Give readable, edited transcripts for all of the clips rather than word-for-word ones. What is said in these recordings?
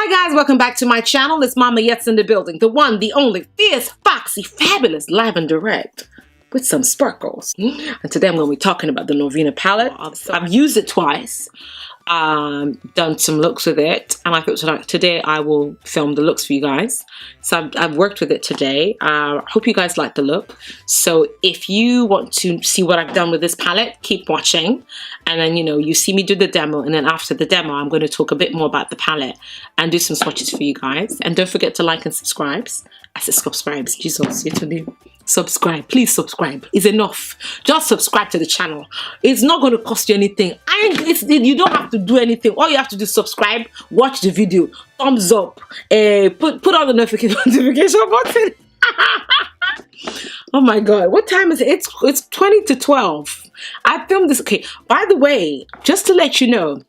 Hi guys, welcome back to my channel. It's Mama Yet's in the building. The one, the only, fierce, foxy, fabulous, live and direct with some sparkles. And today I'm going to be talking about the Norvina palette. I've used it twice, done some looks with it, and I thought today I will film the looks for you guys. So I've worked with it today. Hope you guys like the look. So if you want to see what I've done with this palette, keep watching, and then you see me do the demo, and then after the demo I'm going to talk a bit more about the palette and do some swatches for you guys. And don't forget to like and subscribe. I said subscribes, Jesus, you're new. Subscribe, please subscribe. It's enough. Just subscribe to the channel. It's not going to cost you anything. You don't have to do anything. All you have to do is subscribe, watch the video, thumbs up, put on the notification button. Oh my god, what time is it? It's 20 to 12. I filmed this. Okay, by the way, just to let you know,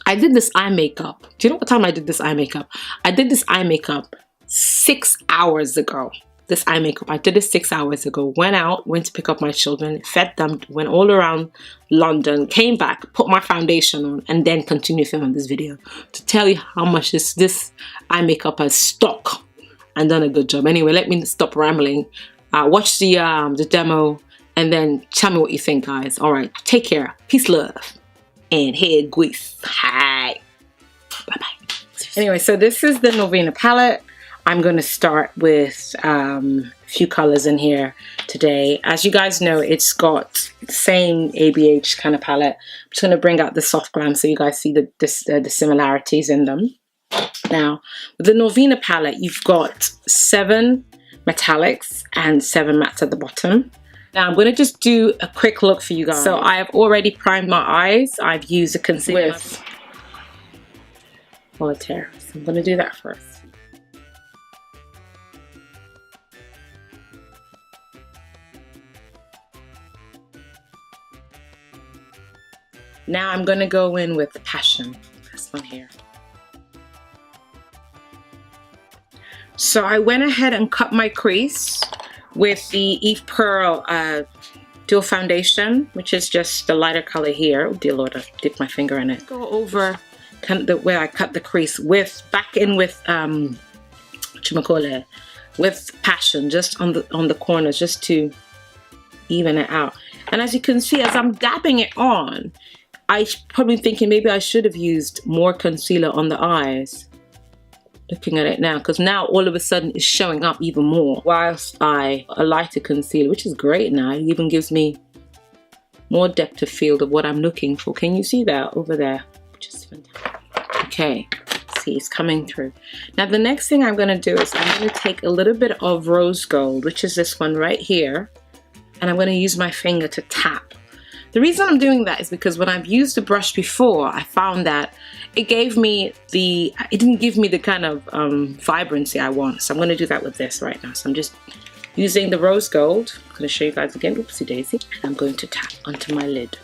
I did this eye makeup. Do you know what time I did this eye makeup? I did this eye makeup 6 hours ago. This eye makeup, I did it 6 hours ago. Went out, went to pick up my children, fed them, went all around London, came back, put my foundation on, and then continued filming this video to tell you how much this eye makeup has stuck and done a good job. Anyway, let me stop rambling. Watch the demo and then tell me what you think, guys. All right, take care, peace, love, and head grease. Hi, bye bye. Anyway, so this is the Norvina palette. I'm going to start with a few colors in here today. As you guys know, it's got the same ABH kind of palette. I'm just going to bring out the soft glam so you guys see the similarities in them. Now, with the Norvina palette, you've got 7 metallics and 7 mattes at the bottom. Now, I'm going to just do a quick look for you guys. So I have already primed my eyes. I've used a concealer with Solitaire. So I'm going to do that first. Now I'm going to go in with Passion, this one here. So I went ahead and cut my crease with the Eve Pearl Dual Foundation, which is just the lighter color here. Oh dear Lord, I dipped my finger in it. Go over kind of where I cut the crease back in with with Passion, just on the corners, just to even it out. And as you can see, as I'm dabbing it on, I'm probably thinking maybe I should have used more concealer on the eyes. Looking at it now, because now all of a sudden it's showing up even more. Whilst a lighter concealer, which is great now, it even gives me more depth of field of what I'm looking for. Can you see that over there? Which is fantastic. Okay, see, it's coming through. Now the next thing I'm going to do is I'm going to take a little bit of rose gold, which is this one right here, and I'm going to use my finger to tap. The reason I'm doing that is because when I've used the brush before, I found that it didn't give me the kind of vibrancy I want. So I'm going to do that with this right now. So I'm just using the rose gold. I'm going to show you guys again. Oopsie daisy. I'm going to tap onto my lid.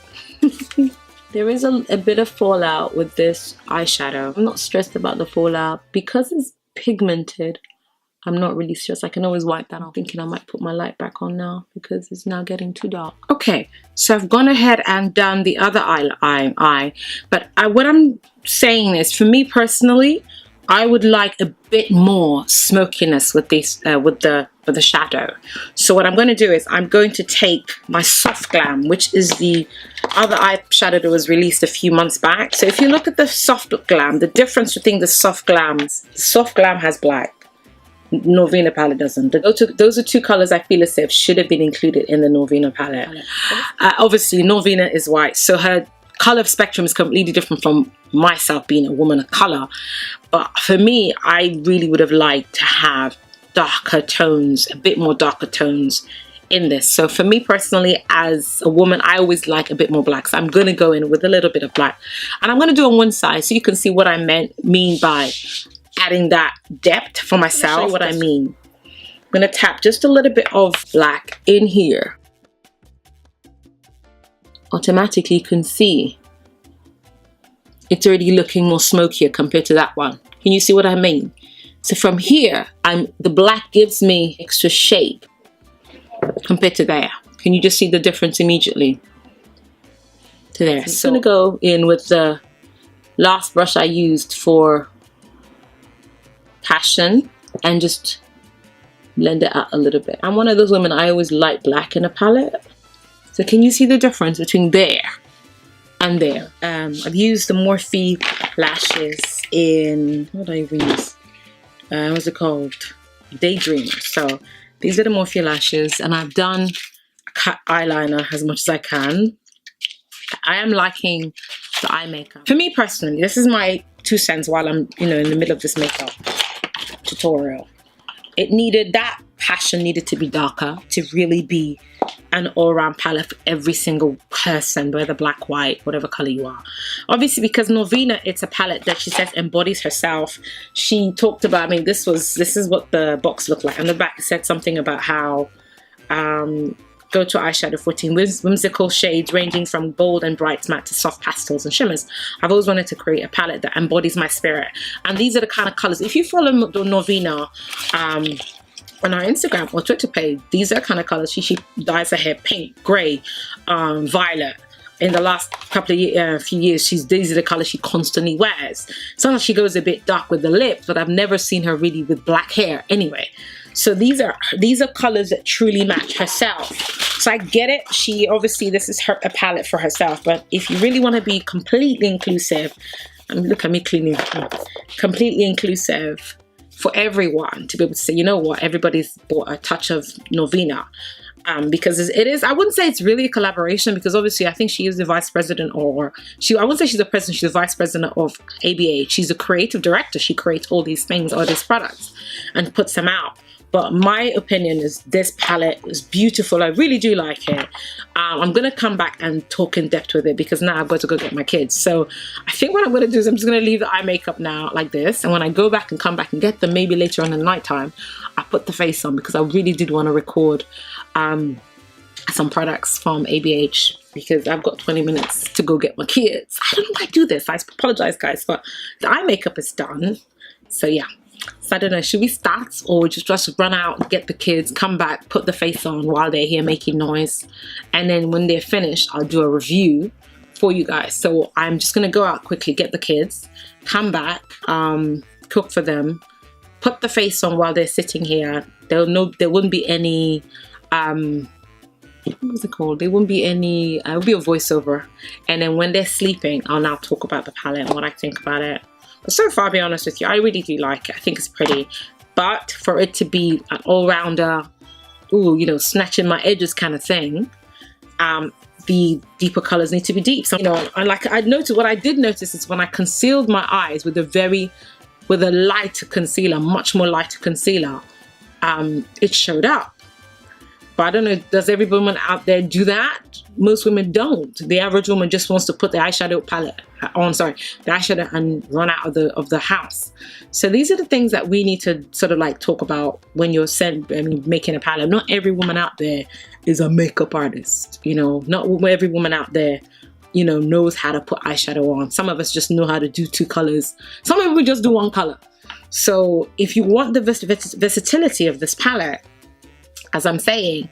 There is a bit of fallout with this eyeshadow. I'm not stressed about the fallout because it's pigmented. I'm not really stressed. I can always wipe that off. Thinking I might put my light back on now because it's now getting too dark. Okay, so I've gone ahead and done the other eye. But what I'm saying is, for me personally, I would like a bit more smokiness with this, with the shadow. So what I'm going to do is I'm going to take my Soft Glam, which is the other eyeshadow that was released a few months back. So if you look at the Soft Glam, the difference between the Soft Glam has black. Norvina palette doesn't. Those are two colors I feel as if should have been included in the Norvina palette. Obviously, Norvina is white, so her color spectrum is completely different from myself being a woman of color. But for me, I really would have liked to have darker tones, a bit more darker tones in this. So for me personally, as a woman, I always like a bit more black. So I'm going to go in with a little bit of black. And I'm going to do on one side so you can see what I mean by adding that depth for myself. I'll show you what I mean. I'm going to tap just a little bit of black in here. Automatically you can see it's already looking more smokier compared to that one. Can you see what I mean? So from here, the black gives me extra shape compared to there. Can you just see the difference immediately to there? So I'm going to go in with the last brush I used for Passion and just blend it out a little bit. I'm one of those women, I always like black in a palette. So can you see the difference between there and there? I've used the Morphe lashes in, what did I even use? What's it called? Daydreamer. So these are the Morphe lashes, and I've done cut eyeliner as much as I can. I am liking the eye makeup. For me personally, this is my 2 cents while I'm, you know, in the middle of this makeup tutorial. It needed, that passion needed to be darker to really be an all-round palette for every single person, whether black, white, whatever color you are. Obviously, because Norvina, it's a palette that she says embodies herself. She talked about, I mean, this is what the box looked like. On the back, it said something about how go to eyeshadow 14 whimsical shades ranging from bold and bright matte to soft pastels and shimmers. I've always wanted to create a palette that embodies my spirit, and these are the kind of colors. If you follow Norvina on our Instagram or Twitter page, these are kind of colors. She dyes her hair pink, grey, violet. In the last couple of few years, these are the colors she constantly wears. Sometimes she goes a bit dark with the lips, but I've never seen her really with black hair anyway. So these are colors that truly match herself. So I get it. She obviously, this is a palette for herself. But if you really want to be completely inclusive, and look at me cleaning, completely inclusive for everyone to be able to say, you know what, everybody's bought a touch of Norvina. Because it is, I wouldn't say it's really a collaboration, because obviously I think she is the vice president, or I wouldn't say she's the president, she's the vice president of ABH. She's a creative director. She creates all these things, all these products, and puts them out. But my opinion is this palette is beautiful. I really do like it. I'm going to come back and talk in depth with it, because now I've got to go get my kids. So I think what I'm going to do is I'm just going to leave the eye makeup now like this. And when I go back and come back and get them, maybe later on in the nighttime, I put the face on, because I really did want to record some products from ABH, because I've got 20 minutes to go get my kids. I don't know why I do this. I apologize, guys, but the eye makeup is done. So yeah. So I don't know, should we start or just run out, get the kids, come back, put the face on while they're here making noise, and then when they're finished, I'll do a review for you guys. So I'm just gonna go out quickly, get the kids, come back, cook for them, put the face on while they're sitting here. There wouldn't be any what was it called? There wouldn't be any, it would be a voiceover. And then when they're sleeping, I'll now talk about the palette and what I think about it. But so far, I'll be honest with you, I really do like it. I think it's pretty. But for it to be an all-rounder, ooh, you know, snatching my edges kind of thing, the deeper colors need to be deep. So, you know, what I did notice is when I concealed my eyes with a lighter concealer, much more lighter concealer, it showed up. But I don't know, does every woman out there do that? Most women don't. The average woman just wants to put the eyeshadow palette on, the eyeshadow, and run out of the house. So these are the things that we need to sort of like talk about when you're making a palette. Not every woman out there is a makeup artist. You know, not every woman out there, you know, knows how to put eyeshadow on. Some of us just know how to do 2 colors. Some of us just do 1 color. So if you want the versatility of this palette, as I'm saying,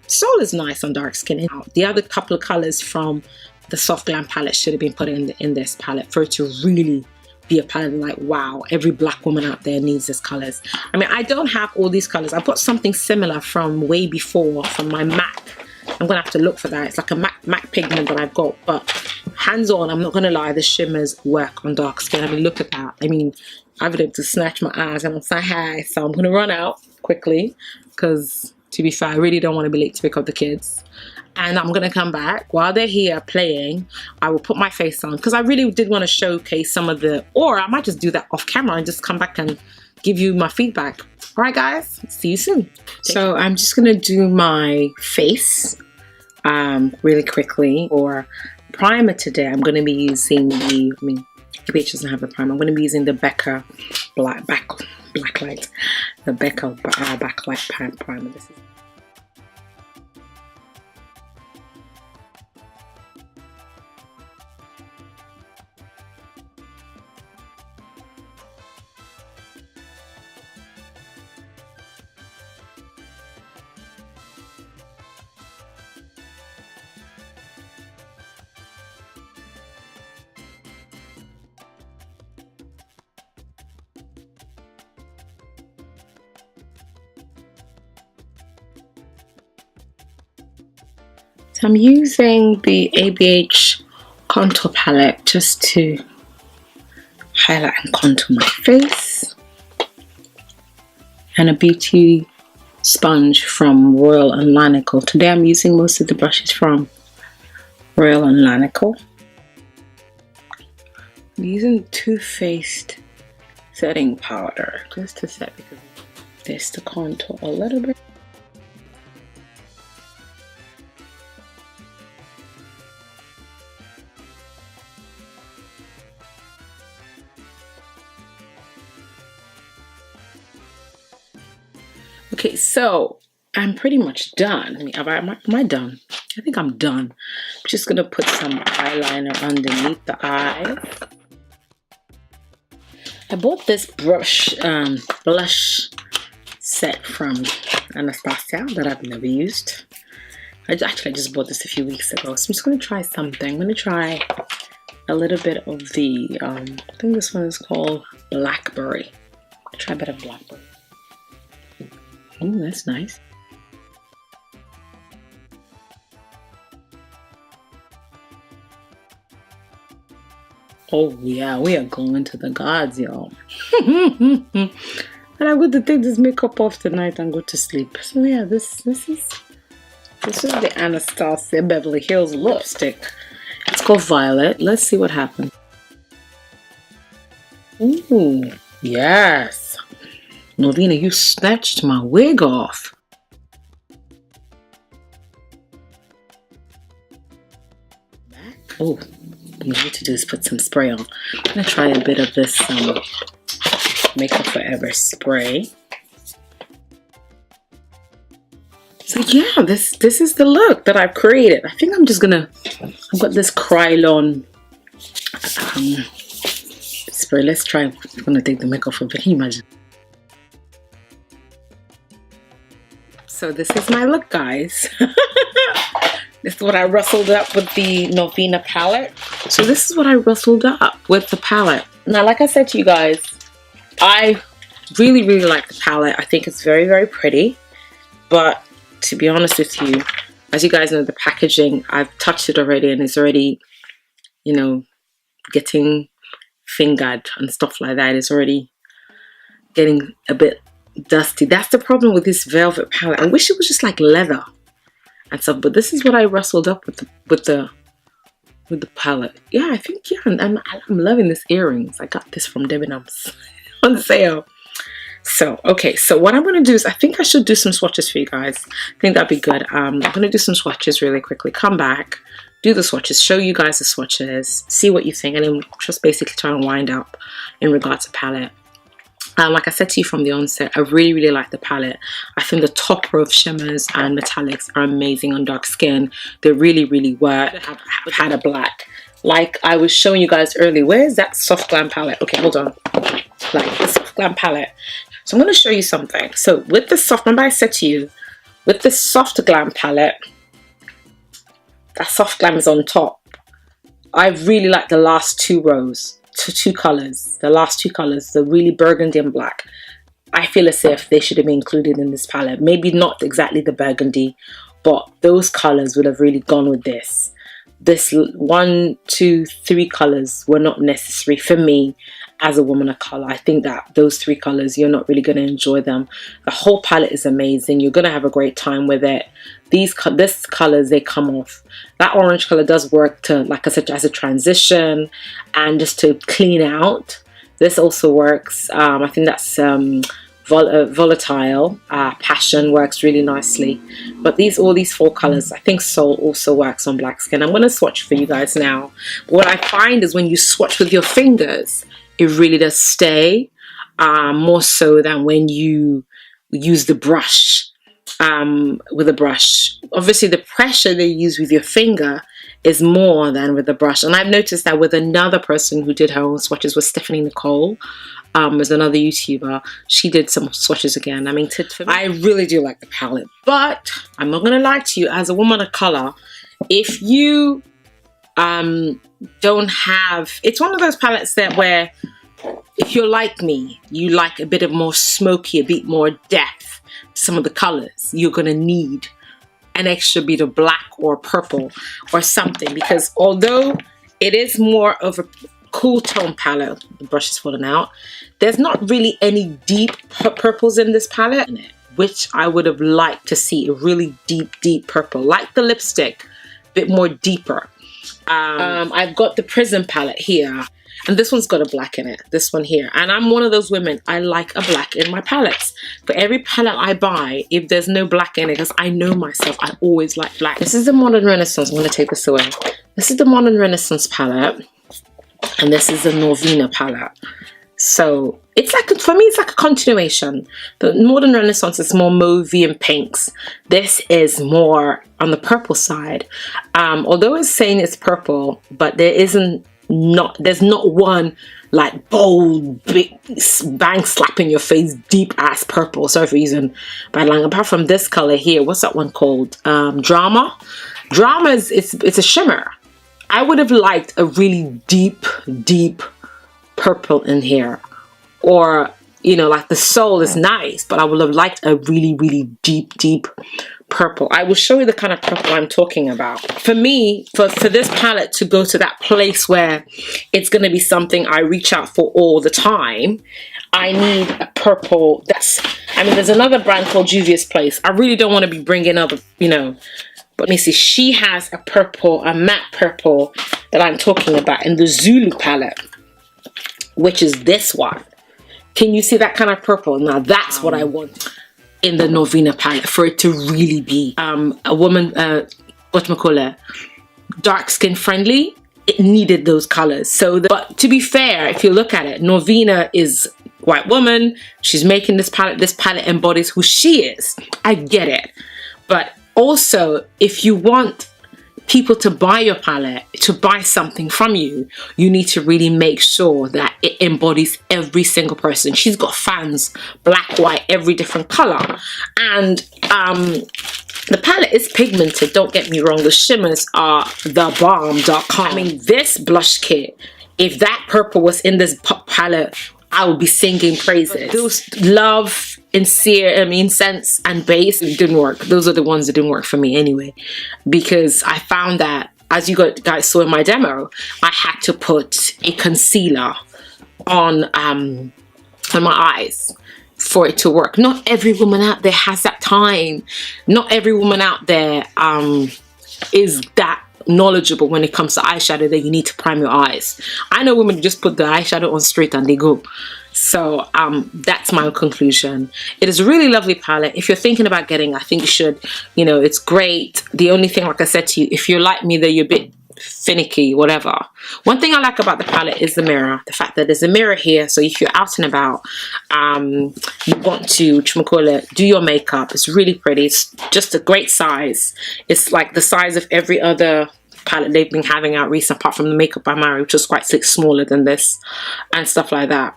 Soul is nice on dark skin. The other couple of colors from the Soft Glam palette should have been put in this palette for it to really be a palette like, wow, every black woman out there needs these colors. I mean, I don't have all these colors. I've got something similar from way before from my MAC. I'm gonna have to look for that. It's like a MAC pigment that I've got, but hands on, I'm not gonna lie, the shimmers work on dark skin. I mean, look at that. I mean, I've been able to snatch my eyes and I'm saying hi. So I'm gonna run out quickly, because to be fair, I really don't want to be late to pick up the kids. And I'm going to come back. While they're here playing, I will put my face on, because I really did want to showcase some of or I might just do that off camera and just come back and give you my feedback. All right, guys, see you soon. So I'm just going to do my face really quickly. For primer today, I'm going to be using ABH doesn't have a primer. I'm going to be using the Becca Blacklight. The Becca Backlight primer. This is So I'm using the ABH contour palette just to highlight and contour my face, and a beauty sponge from Royal and Lanico. Today I'm using most of the brushes from Royal and Lanico. I'm using Too Faced setting powder just to set, because this to contour a little bit. Okay, so I'm pretty much done. I mean, am I done? I think I'm done. I'm just gonna put some eyeliner underneath the eyes. I bought this blush set from Anastasia that I've never used. I just bought this a few weeks ago, so I'm just gonna try something. I'm gonna try a little bit of the I think this one is called Blackberry. I'll try a bit of Blackberry. Oh, that's nice. Oh yeah, we are going to the gods, y'all. And I'm going to take this makeup off tonight and go to sleep. So yeah, this is the Anastasia Beverly Hills lipstick. It's called Violet. Let's see what happens. Ooh, yes. Norvina, you snatched my wig off. Oh, what I need to do is put some spray on. I'm gonna try a bit of this Makeup Forever spray. So yeah, this is the look that I've created. I think I've got this Krylon spray. Let's try. I'm gonna take the makeup off. Can you imagine? So this is my look, guys. This is what I rustled up with the Norvina palette. So this is what I rustled up with the palette. Now, like I said to you guys, I really, really like the palette. I think it's very, very pretty. But to be honest with you, as you guys know, the packaging, I've touched it already and it's already, you know, getting fingered and stuff like that. It's already getting a bit dusty. That's the problem with this velvet palette. I wish it was just like leather and stuff, but this is what I rustled up with the palette. Yeah, I think, yeah, I'm loving this earrings. I got this from Debenhams on sale. So okay, so what I'm gonna do is I think I should do some swatches for you guys. I think that'd be good. I'm gonna do some swatches really quickly, come back, do the swatches, show you guys the swatches, see what you think, and then just basically try and wind up in regards to palette. Like I said to you from the onset, I really, really like the palette. I think the top row of shimmers and metallics are amazing on dark skin. They really, really work. I've had a black. Like I was showing you guys earlier, where's that soft glam palette? Okay, hold on. Like the soft glam palette. So I'm going to show you something. So with the soft, remember I said to you, with the soft glam palette, that soft glam is on top. I really like the last two rows. Two colors, the last two colors, the really burgundy and black. I feel as if they should have been included in this palette. Maybe not exactly the burgundy, but those colors would have really gone with this. This 1, 2, 3 colors were not necessary for me as a woman of color. I think that those 3 colors, you're not really going to enjoy them. The whole palette is amazing. You're going to have a great time with it. This colors, they come off. That orange color does work to, like I said, as a transition and just to clean out. This also works. I think that's volatile. Passion works really nicely. But all these 4 colors, I think Soul also works on black skin. I'm going to swatch for you guys now. But what I find is when you swatch with your fingers, it really does stay more so than when you use the brush. With a brush, obviously the pressure they use with your finger is more than with the brush. And I've noticed that with another person who did her own swatches was Stephanie Nicole. As another YouTuber, she did some swatches again. I mean, I really do like the palette, but I'm not gonna lie to you, as a woman of color, if you don't have, it's one of those palettes that where if you're like me, you like a bit of more smoky, a bit more depth, some of the colors you're gonna need an extra bit of black or purple or something, because although it is more of a cool tone palette, the brush is falling out, there's not really any deep purples in this palette, which I would have liked to see a really deep purple, like the lipstick, a bit more deeper. I've got the Prism palette here, and this one's got a black in it, this one here. And I'm one of those women, I like a black in my palettes. For every palette I buy, if there's no black in it, because I know myself, I always like black. This is the Modern Renaissance. I'm going to take this away. This is the Modern Renaissance palette, and this is the Norvina palette. So it's like, for me, it's like a continuation. The Modern Renaissance is more mauvey and pinks. This is more on the purple side. Although it's saying it's purple, but there's not one like bold, big, bang slap in your face, deep ass purple. Sorry for using bad language. Apart from this color here, what's that one called? Drama. Drama is it's a shimmer. I would have liked a really deep purple in here, or you know, like the soul is nice, but I would have liked a really deep purple. I will show you the kind of purple I'm talking about. For me, for this palette to go to that place where it's going to be something I reach out for all the time, I need a purple that's, I mean, there's another brand called Juvia's Place. I really don't want to be bringing up, you know, but let me see, she has a purple, a matte purple that I'm talking about in the Zulu palette, which is this one. Can you see that kind of purple? Now that's what I want in the Norvina palette, for it to really be a woman, whatchamacallit, dark skin friendly. It needed those colors. So, but to be fair, if you look at it, Norvina is white woman. She's making this palette. This palette embodies who she is. I get it. But also, if you want people to buy your palette, to buy something from you, you need to really make sure that it embodies every single person. She's got fans, black, white, every different color. And the palette is pigmented, don't get me wrong. The shimmers are thebomb.com. I mean, this blush kit, if that purple was in this palette, I would be singing praises. Those love, incense and base didn't work. Those are the ones that didn't work for me anyway, because I found that, as you guys saw in my demo, I had to put a concealer on my eyes for it to work. Not every woman out there has that time. Not every woman out there is that knowledgeable when it comes to eyeshadow that you need to prime your eyes. I know women who just put the eyeshadow on straight and they go. So that's my conclusion. It is a really lovely palette. If you're thinking about getting, I think you should. You know, it's great. The only thing, like I said to you, if you're like me, that you're a bit finicky, whatever. One thing I like about the palette is the mirror. The fact that there's a mirror here, so if you're out and about, you want to do your makeup. It's really pretty. It's just a great size. It's like the size of every other palette they've been having out recently, apart from the Makeup by Mary, which was quite smaller than this and stuff like that.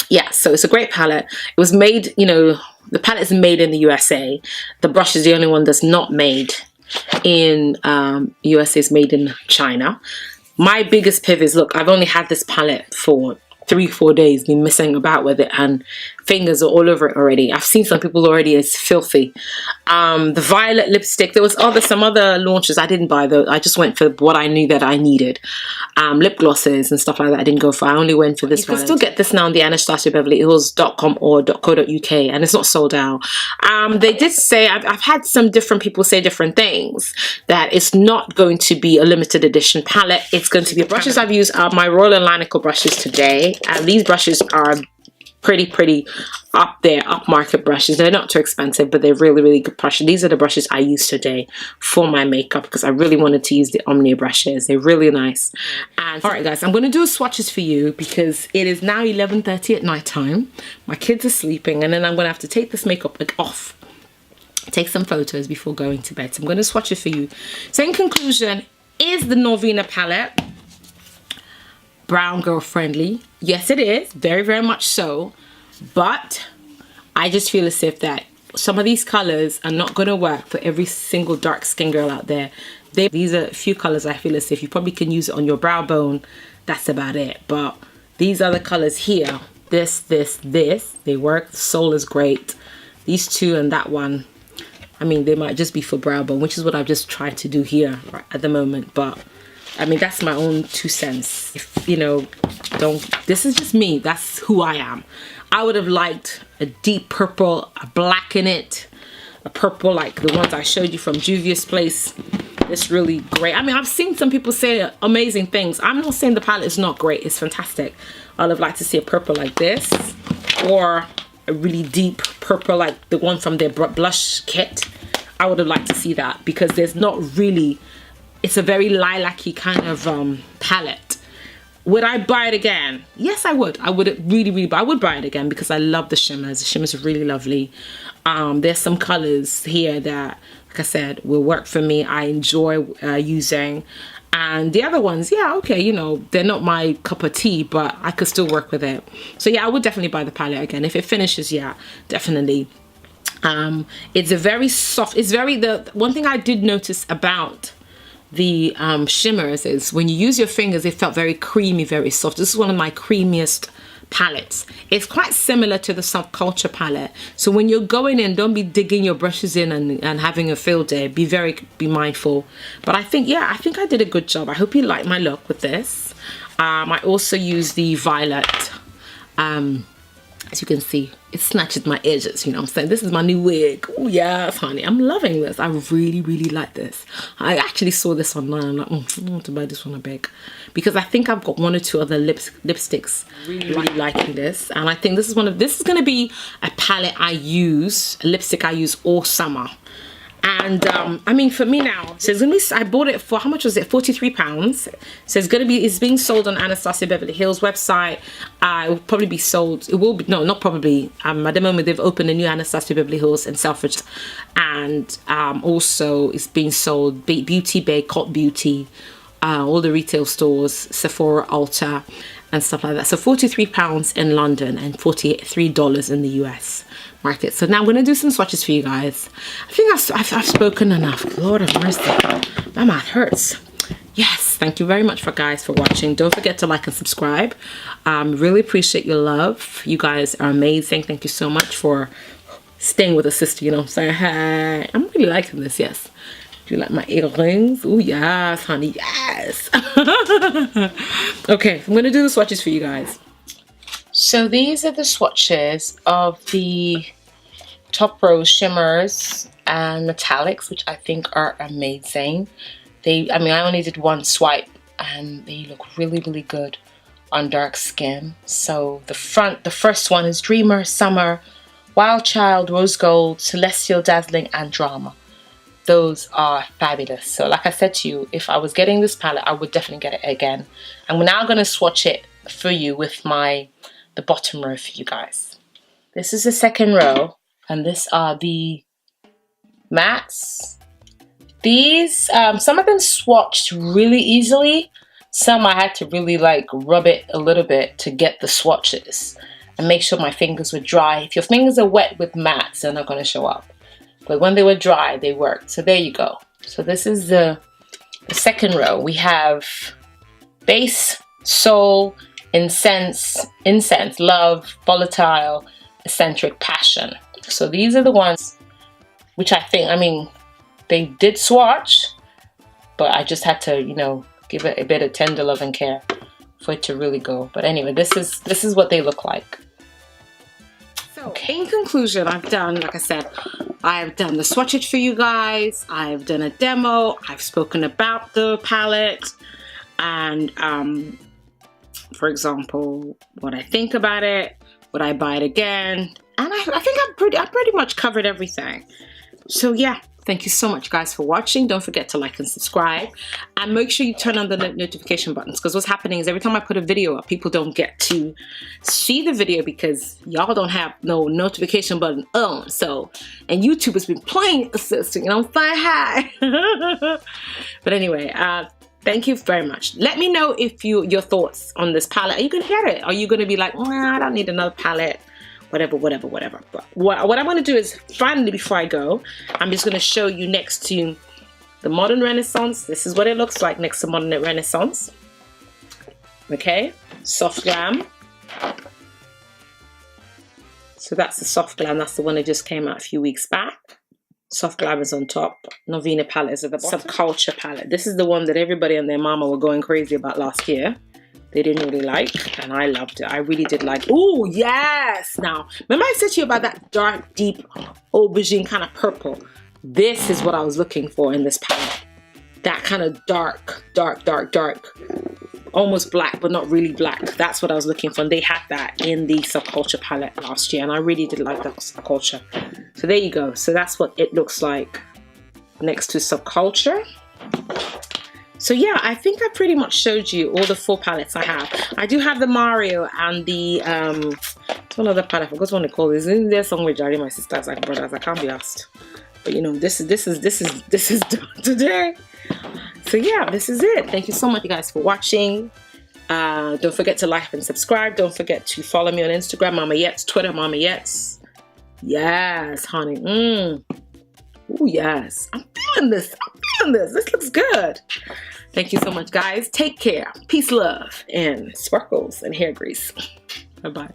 Yeah, so it's a great palette. It was made, you know, the palette is made in the USA. The brush is the only one that's not made in USA, is made in China. My biggest pivot is, look, I've only had this palette for 3-4 days, been messing about with it, and fingers are all over it already. I've seen some people already, it's filthy. The violet lipstick, there was some other launches. I didn't buy those. I just went for what I knew that I needed. Lip glosses and stuff like that I didn't go for. I only went for this one. You can still get this now on the AnastasiaBeverlyHills.com or .co.uk, and it's not sold out. They did say, I've had some different people say different things, that it's not going to be a limited edition palette. It's going to be brushes I've used are my Royal & Lanico brushes today, and these brushes are pretty up there, upmarket brushes. They're not too expensive, but they're really good brushes. These are the brushes I used today for my makeup, because I really wanted to use the Omnia brushes. They're really nice. And all right, guys, I'm going to do swatches for you because it is now 11:30 at night time. My kids are sleeping, and then I'm going to have to take this makeup off, take some photos before going to bed. So I'm going to swatch it for you. So in conclusion, is the Norvina palette brown girl friendly? Yes, it is, very much so. But I just feel as if that some of these colors are not going to work for every single dark skin girl out there. These are a few colors I feel as if you probably can use it on your brow bone. That's about it. But these other colors here, this, they work. The Soul is great. These two and that one, I mean, they might just be for brow bone, which is what I've just tried to do here right at the moment. But I mean, that's my own 2 cents. If, you know, this is just me. That's who I am. I would have liked a deep purple, a black in it, a purple like the ones I showed you from Juvia's Place. It's really great. I mean, I've seen some people say amazing things. I'm not saying the palette is not great. It's fantastic. I'd have liked to see a purple like this, or a really deep purple like the one from their blush kit. I would have liked to see that, because there's not really, it's a very lilac-y kind of palette. Would I buy it again? Yes, I would. I would really, but I would buy it again because I love the shimmers. The shimmers are really lovely. There's some colors here that, like I said, will work for me. I enjoy using. And the other ones, yeah, okay, you know, they're not my cup of tea, but I could still work with it. So yeah, I would definitely buy the palette again. If it finishes, yeah, definitely. It's a very soft, the one thing I did notice about the shimmers is when you use your fingers, it felt very creamy, very soft. This is one of my creamiest palettes. It's quite similar to the Subculture palette. So when you're going in, don't be digging your brushes in and having a field day. Be mindful. But I think, yeah, I think I did a good job. I hope you like my look with this. I also use the violet. As you can see, it snatches my edges, you know what I'm saying? This is my new wig. Oh yes, honey, I'm loving this. I really, really like this. I actually saw this online. I'm like, I want to buy this one, I beg. Because I think I've got 1 or 2 other lipsticks. Really liking this. And I think this is going to be a palette I use, a lipstick I use all summer. And I mean, for me now, so it's gonna be, I bought it for, how much was it? £43. So it's being sold on Anastasia Beverly Hills website. It will probably be sold, it will be, no, not probably, at the moment they've opened a new Anastasia Beverly Hills in Selfridge, and also it's being sold Beauty Bay, Cult Beauty, all the retail stores, Sephora, Ulta, and stuff like that. So £43 in London and $43 in the US market. So now I'm going to do some swatches for you guys. I think I've spoken enough. Lord have mercy, my mouth hurts. Yes, thank you very much for watching. Don't forget to like and subscribe. Really appreciate your love. You guys are amazing. Thank you so much for staying with a sister, you know what I'm saying? Hey, I'm really liking this. Yes. Do you like my earrings? Oh yes, honey, yes. Okay, I'm gonna do the swatches for you guys. So these are the swatches of the Top Rose shimmers and metallics, which I think are amazing. I mean, I only did 1 swipe and they look really, really good on dark skin. So the first one is Dreamer, Summer, Wild Child, Rose Gold, Celestial, Dazzling, and Drama. Those are fabulous. So like I said to you, if I was getting this palette, I would definitely get it again. I'm now going to swatch it for you with the bottom row for you guys. This is the second row, and these are the mattes. These, some of them swatched really easily. Some I had to really like rub it a little bit to get the swatches and make sure my fingers were dry. If your fingers are wet with mattes, they're not going to show up. But when they were dry, they worked. So there you go. So this is the second row. We have Base, Soul, Incense, Love, Volatile, Eccentric, Passion. So these are the ones which I think, I mean, they did swatch, but I just had to, you know, give it a bit of tender love and care for it to really go. But anyway, this is what they look like. So in conclusion, I've done, like I said, I've done the swatches for you guys. I've done a demo. I've spoken about the palette and, for example, what I think about it. Would I buy it again? And I think I pretty much covered everything. So yeah, thank you so much guys for watching. Don't forget to like and subscribe, and make sure you turn on the notification buttons, because what's happening is every time I put a video up, people don't get to see the video because y'all don't have no notification button on. So, and YouTube has been playing assistant, you know what I'm saying? Hi. But anyway, thank you very much. Let me know if your thoughts on this palette. Are you gonna get it? Are you gonna be like, nah, I don't need another palette? Whatever. But what I'm going to do is, finally, before I go, I'm just going to show you next to the Modern Renaissance. This is what it looks like next to Modern Renaissance. Okay, Soft Glam. So that's the Soft Glam. That's the one that just came out a few weeks back. Soft Glamor's on top. Norvina palette is at the bottom. Subculture palette. This is the one that everybody and their mama were going crazy about last year. They didn't really like, and I loved it. I really did like. Oh yes! Now, remember I said to you about that dark, deep aubergine kind of purple? This is what I was looking for in this palette. That kind of dark, almost black, but not really black. That's what I was looking for, and they had that in the Subculture palette last year, and I really did like that Subculture. So there you go. So that's what it looks like next to Subculture. So yeah, I think I pretty much showed you all the 4 palettes I have. I do have the Mario and the what's one other palette? I forgot what they call this. Isn't there somewhere Jerry, my sisters, like brothers? I can't be asked. But you know, this is done today. So yeah, this is it. Thank you so much, you guys, for watching. Don't forget to like and subscribe. Don't forget to follow me on Instagram, Mama Yets, Twitter, Mama Yets. Yes, honey. Oh yes, I'm feeling this. This looks good. Thank you so much, guys. Take care. Peace, love, and sparkles and hair grease. Bye-bye.